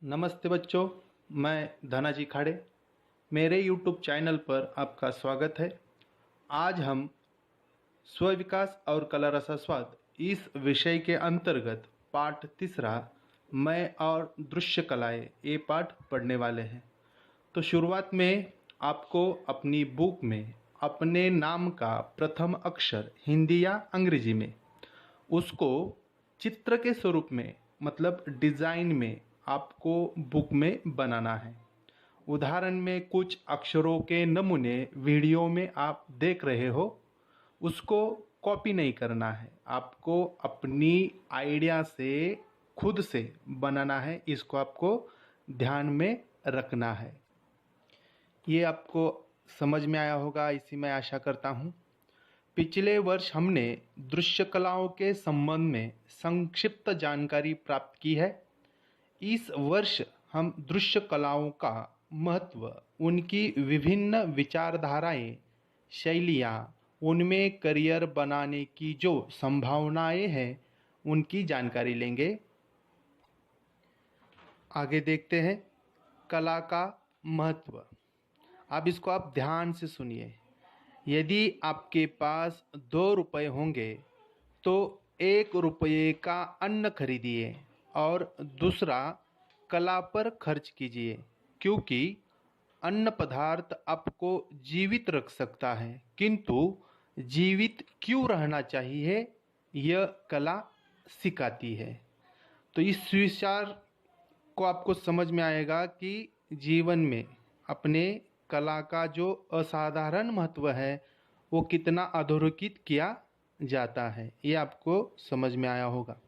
नमस्ते बच्चों, मैं धनाजी खाड़े। मेरे YouTube चैनल पर आपका स्वागत है। आज हम स्व विकास और कला रसास्वाद इस विषय के अंतर्गत पाठ तीसरा मैं और दृश्य कलाएं ये पाठ पढ़ने वाले हैं। तो शुरुआत में आपको अपनी बुक में अपने नाम का प्रथम अक्षर हिंदी या अंग्रेजी में उसको चित्र के स्वरूप में मतलब डिज़ाइन में आपको बुक में बनाना है। उदाहरण में कुछ अक्षरों के नमूने वीडियो में आप देख रहे हो, उसको कॉपी नहीं करना है, आपको अपनी आइडिया से खुद से बनाना है। इसको आपको ध्यान में रखना है। ये आपको समझ में आया होगा, इसी मैं आशा करता हूँ। पिछले वर्ष हमने दृश्य कलाओं के संबंध में संक्षिप्त जानकारी प्राप्त की है। इस वर्ष हम दृश्य कलाओं का महत्व, उनकी विभिन्न विचारधाराएं, शैलियाँ, उनमें करियर बनाने की जो संभावनाएं हैं, उनकी जानकारी लेंगे। आगे देखते हैं कला का महत्व। अब इसको आप ध्यान से सुनिए। यदि आपके पास 2 रुपये होंगे तो 1 रुपये का अन्न खरीदिए और दूसरा कला पर खर्च कीजिए, क्योंकि अन्न पदार्थ आपको जीवित रख सकता है, किंतु जीवित क्यों रहना चाहिए यह कला सिखाती है। तो इस विचार को आपको समझ में आएगा कि जीवन में अपने कला का जो असाधारण महत्व है वो कितना अधोरेखित किया जाता है, ये आपको समझ में आया होगा।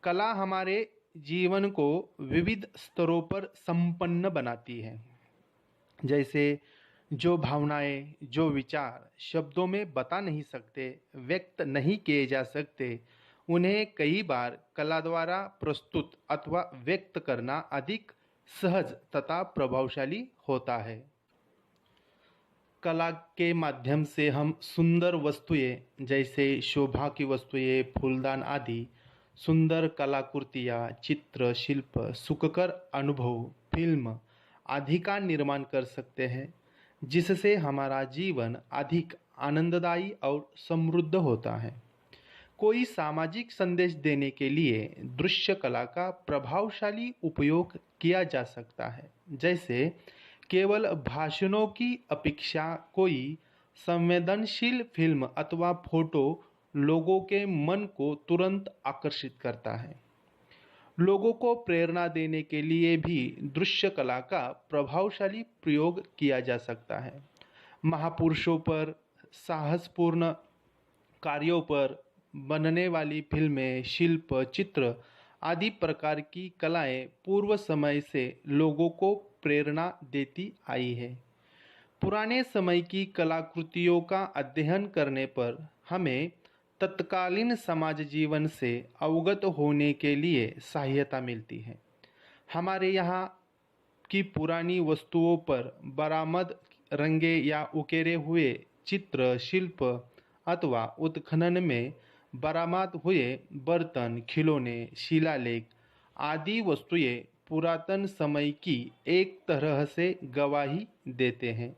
कला हमारे जीवन को विविध स्तरों पर संपन्न बनाती है। जैसे जो भावनाएं, जो विचार शब्दों में बता नहीं सकते, व्यक्त नहीं किए जा सकते, उन्हें कई बार कला द्वारा प्रस्तुत अथवा व्यक्त करना अधिक सहज तथा प्रभावशाली होता है। कला के माध्यम से हम सुंदर वस्तुएं जैसे शोभा की वस्तुएं, फूलदान आदि सुंदर कलाकृतियाँ, चित्र, शिल्प, सुखकर अनुभव, फिल्म आदि का निर्माण कर सकते हैं, जिससे हमारा जीवन अधिक आनंददायी और समृद्ध होता है। कोई सामाजिक संदेश देने के लिए दृश्य कला का प्रभावशाली उपयोग किया जा सकता है। जैसे केवल भाषणों की अपेक्षा कोई संवेदनशील फिल्म अथवा फोटो लोगों के मन को तुरंत आकर्षित करता है। लोगों को प्रेरणा देने के लिए भी दृश्य कला का प्रभावशाली प्रयोग किया जा सकता है। महापुरुषों पर, साहसपूर्ण कार्यों पर बनने वाली फिल्में, शिल्प, चित्र आदि प्रकार की कलाएं पूर्व समय से लोगों को प्रेरणा देती आई है। पुराने समय की कलाकृतियों का अध्ययन करने पर हमें तत्कालीन समाज जीवन से अवगत होने के लिए सहायता मिलती है। हमारे यहाँ की पुरानी वस्तुओं पर बरामद रंगे या उकेरे हुए चित्र, शिल्प अथवा उत्खनन में बरामद हुए बर्तन, खिलौने, शिलालेख आदि वस्तुएं पुरातन समय की एक तरह से गवाही देते हैं।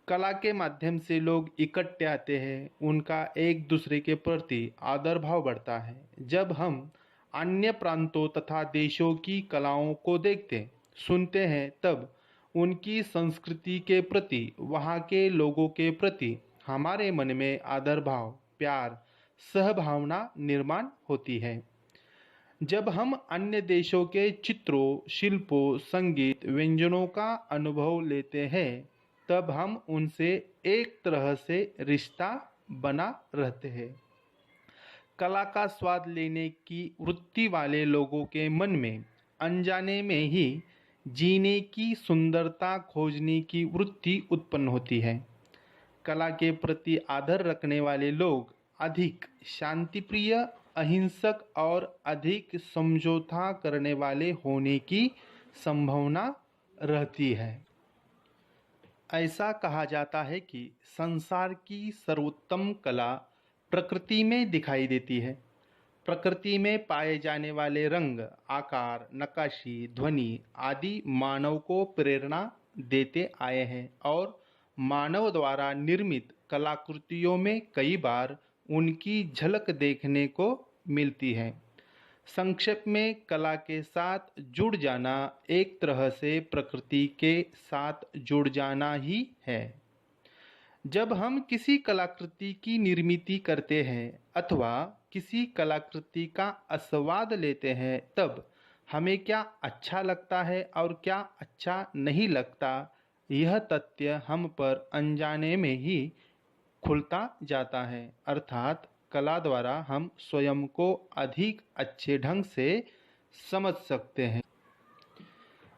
कला के माध्यम से लोग इकट्ठे आते हैं, उनका एक दूसरे के प्रति आदर भाव बढ़ता है। जब हम अन्य प्रांतों तथा देशों की कलाओं को देखते, सुनते हैं, तब उनकी संस्कृति के प्रति, वहाँ के लोगों के प्रति हमारे मन में आदर भाव, प्यार, सहभावना निर्माण होती है। जब हम अन्य देशों के चित्रों, शिल्पों, संगीत, व्यंजनों का अनुभव लेते हैं, तब हम उनसे एक तरह से रिश्ता बना रहते हैं। कला का स्वाद लेने की वृत्ति वाले लोगों के मन में अनजाने में ही जीने की सुंदरता खोजने की वृत्ति उत्पन्न होती है। कला के प्रति आदर रखने वाले लोग अधिक शांतिप्रिय, अहिंसक और अधिक समझौता करने वाले होने की संभावना रहती है। ऐसा कहा जाता है कि संसार की सर्वोत्तम कला प्रकृति में दिखाई देती है। प्रकृति में पाए जाने वाले रंग, आकार, नक्काशी, ध्वनि आदि मानव को प्रेरणा देते आए हैं और मानव द्वारा निर्मित कलाकृतियों में कई बार उनकी झलक देखने को मिलती है। संक्षेप में, कला के साथ जुड़ जाना एक तरह से प्रकृति के साथ जुड़ जाना ही है। जब हम किसी कलाकृति की निर्मिति करते हैं अथवा किसी कलाकृति का आस्वाद लेते हैं, तब हमें क्या अच्छा लगता है और क्या अच्छा नहीं लगता, यह तथ्य हम पर अनजाने में ही खुलता जाता है। अर्थात कला द्वारा हम स्वयं को अधिक अच्छे ढंग से समझ सकते हैं।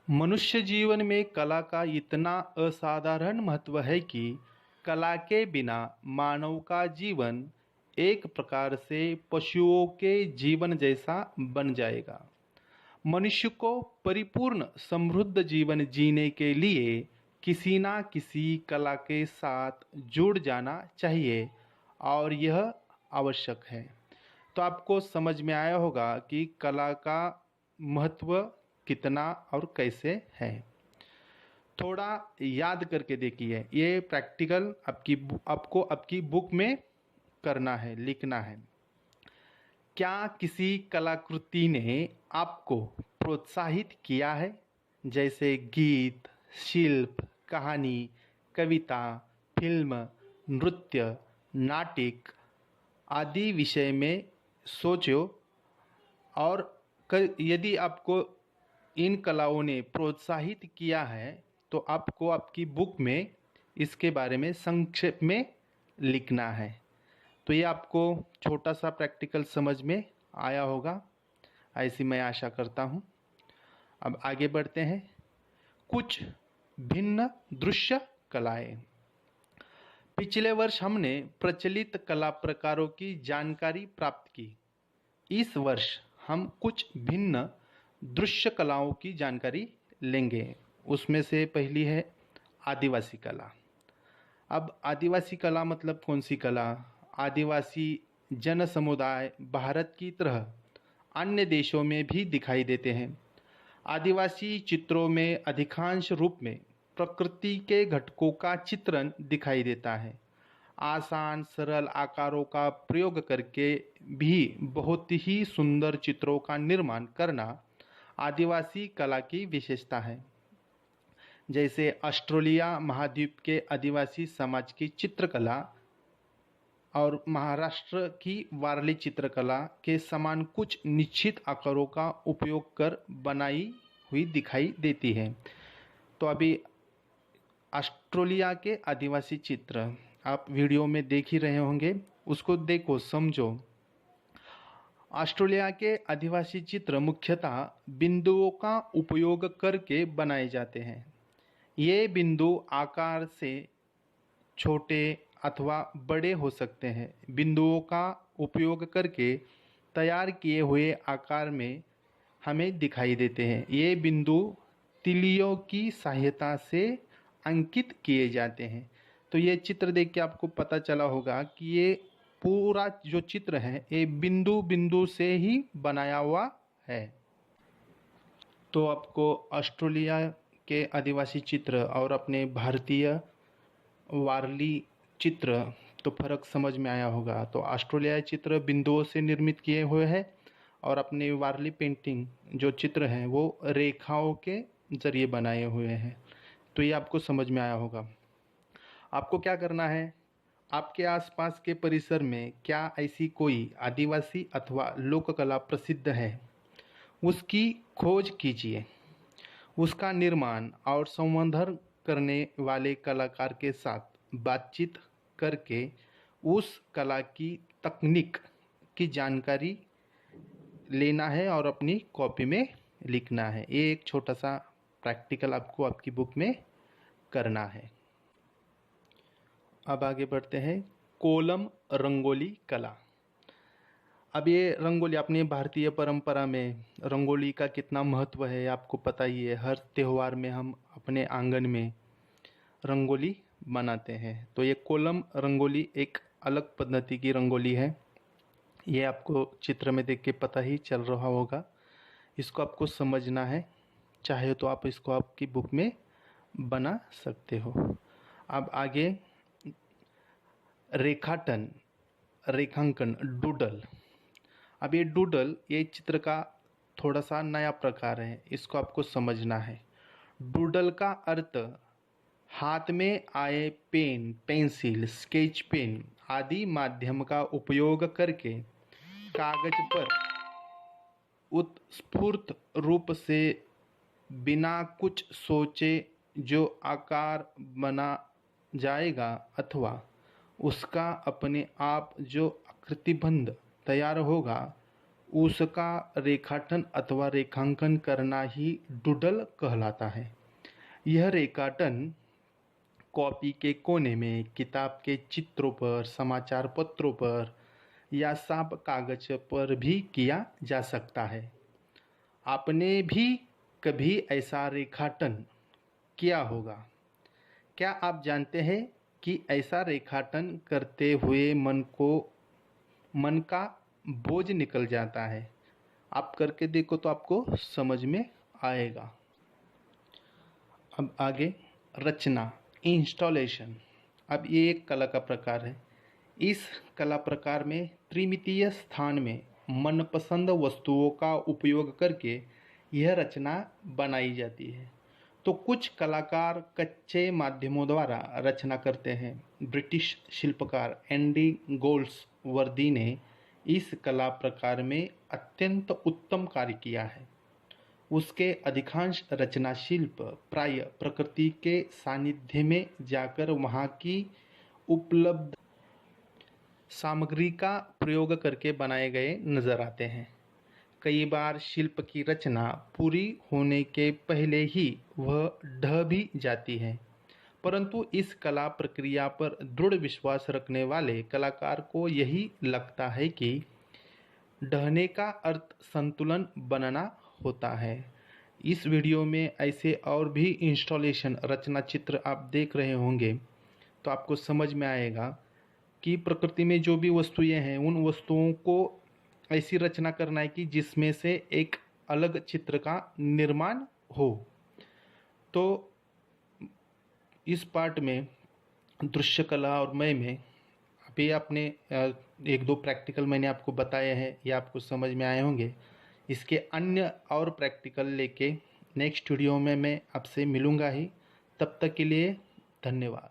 मनुष्य जीवन में कला का इतना असाधारण महत्व है कि कला के बिना मानव का जीवन एक प्रकार से पशुओं के जीवन जैसा बन जाएगा। मनुष्य को परिपूर्ण समृद्ध जीवन जीने के लिए किसी ना किसी कला के साथ जुड़ जाना चाहिए और यह आवश्यक है। तो आपको समझ में आया होगा कि कला का महत्व कितना और कैसे है। थोड़ा याद करके देखिए, ये प्रैक्टिकल आपको आपकी बुक में करना है, लिखना है। क्या किसी कलाकृति ने आपको प्रोत्साहित किया है, जैसे गीत, शिल्प, कहानी, कविता, फिल्म, नृत्य, नाटक आदि विषय में सोचो। और यदि आपको इन कलाओं ने प्रोत्साहित किया है तो आपको आपकी बुक में इसके बारे में संक्षेप में लिखना है। तो ये आपको छोटा सा प्रैक्टिकल समझ में आया होगा, ऐसी मैं आशा करता हूँ। अब आगे बढ़ते हैं। कुछ भिन्न दृश्य कलाएं। पिछले वर्ष हमने प्रचलित कला प्रकारों की जानकारी प्राप्त की। इस वर्ष हम कुछ भिन्न दृश्य कलाओं की जानकारी लेंगे। उसमें से पहली है आदिवासी कला। अब आदिवासी कला मतलब कौन सी कला? आदिवासी जन समुदाय भारत की तरह अन्य देशों में भी दिखाई देते हैं। आदिवासी चित्रों में अधिकांश रूप में प्रकृति के घटकों का चित्रण दिखाई देता है। आसान सरल आकारों का प्रयोग करके भी बहुत ही सुंदर चित्रों का निर्माण करना आदिवासी कला की विशेषता है। जैसे ऑस्ट्रेलिया महाद्वीप के आदिवासी समाज की चित्रकला और महाराष्ट्र की वारली चित्रकला के समान कुछ निश्चित आकारों का उपयोग कर बनाई हुई दिखाई देती है। तो अभी ऑस्ट्रेलिया के आदिवासी चित्र आप वीडियो में देख ही रहे होंगे, उसको देखो, समझो। ऑस्ट्रेलिया के आदिवासी चित्र मुख्यतः बिंदुओं का उपयोग करके बनाए जाते हैं। ये बिंदु आकार से छोटे अथवा बड़े हो सकते हैं। बिंदुओं का उपयोग करके तैयार किए हुए आकार में हमें दिखाई देते हैं। ये बिंदु तिलियों की सहायता से अंकित किए जाते हैं। तो ये चित्र देख के आपको पता चला होगा कि ये पूरा जो चित्र है ये बिंदु बिंदु से ही बनाया हुआ है। तो आपको ऑस्ट्रेलिया के आदिवासी चित्र और अपने भारतीय वारली चित्र तो फर्क समझ में आया होगा। तो ऑस्ट्रेलियाई चित्र बिंदुओं से निर्मित किए हुए हैं और अपने वारली पेंटिंग जो चित्र हैं वो रेखाओं के जरिए बनाए हुए हैं। तो ये आपको समझ में आया होगा। आपको क्या करना है, आपके आसपास के परिसर में क्या ऐसी कोई आदिवासी अथवा लोक कला प्रसिद्ध है, उसकी खोज कीजिए। उसका निर्माण और संवर्धन करने वाले कलाकार के साथ बातचीत करके उस कला की तकनीक की जानकारी लेना है और अपनी कॉपी में लिखना है। ये एक छोटा सा प्रैक्टिकल आपको आपकी बुक में करना है। अब आगे बढ़ते हैं। कोलम रंगोली कला। अब ये रंगोली अपनी भारतीय परंपरा में रंगोली का कितना महत्व है आपको पता ही है। हर त्यौहार में हम अपने आंगन में रंगोली बनाते हैं। तो ये कोलम रंगोली एक अलग पद्धति की रंगोली है। ये आपको चित्र में देख के पता ही चल रहा होगा। इसको आपको समझना है, चाहे तो आप इसको आपकी बुक में बना सकते हो। अब आगे रेखाटन, रेखांकन, डूडल। अब ये डूडल ये चित्र का थोड़ा सा नया प्रकार है, इसको आपको समझना है। डूडल का अर्थ हाथ में आए पेन, पेंसिल, स्केच पेन आदि माध्यम का उपयोग करके कागज पर उत्स्फूर्त रूप से बिना कुछ सोचे जो आकार बना जाएगा अथवा उसका अपने आप जो आकृतिबंध तैयार होगा उसका रेखाटन अथवा रेखांकन करना ही डूडल कहलाता है। यह रेखाटन कॉपी के कोने में, किताब के चित्रों पर, समाचार पत्रों पर या साफ कागज पर भी किया जा सकता है। आपने भी कभी ऐसा रेखाटन किया होगा। क्या आप जानते हैं कि ऐसा रेखाटन करते हुए मन का बोझ निकल जाता है। आप करके देखो तो आपको समझ में आएगा। अब आगे रचना, इंस्टॉलेशन। अब ये एक कला का प्रकार है। इस कला प्रकार में त्रिमितीय स्थान में मनपसंद वस्तुओं का उपयोग करके यह रचना बनाई जाती है। तो कुछ कलाकार कच्चे माध्यमों द्वारा रचना करते हैं। ब्रिटिश शिल्पकार एंडी गोल्ड्सवर्दी ने इस कला प्रकार में अत्यंत उत्तम कार्य किया है। उसके अधिकांश रचना शिल्प प्राय प्रकृति के सानिध्य में जाकर वहाँ की उपलब्ध सामग्री का प्रयोग करके बनाए गए नजर आते हैं। कई बार शिल्प की रचना पूरी होने के पहले ही वह ढह भी जाती है, परंतु इस कला प्रक्रिया पर दृढ़ विश्वास रखने वाले कलाकार को यही लगता है कि ढहने का अर्थ संतुलन बनना होता है। इस वीडियो में ऐसे और भी इंस्टॉलेशन रचना चित्र आप देख रहे होंगे तो आपको समझ में आएगा कि प्रकृति में जो भी वस्तुएं हैं उन वस्तुओं को ऐसी रचना करना है कि जिसमें से एक अलग चित्र का निर्माण हो। तो इस पार्ट में दृश्य कला और मय में अभी आपने एक दो प्रैक्टिकल मैंने आपको बताए हैं, ये आपको समझ में आए होंगे। इसके अन्य और प्रैक्टिकल लेके नेक्स्ट वीडियो में मैं आपसे मिलूँगा ही। तब तक के लिए धन्यवाद।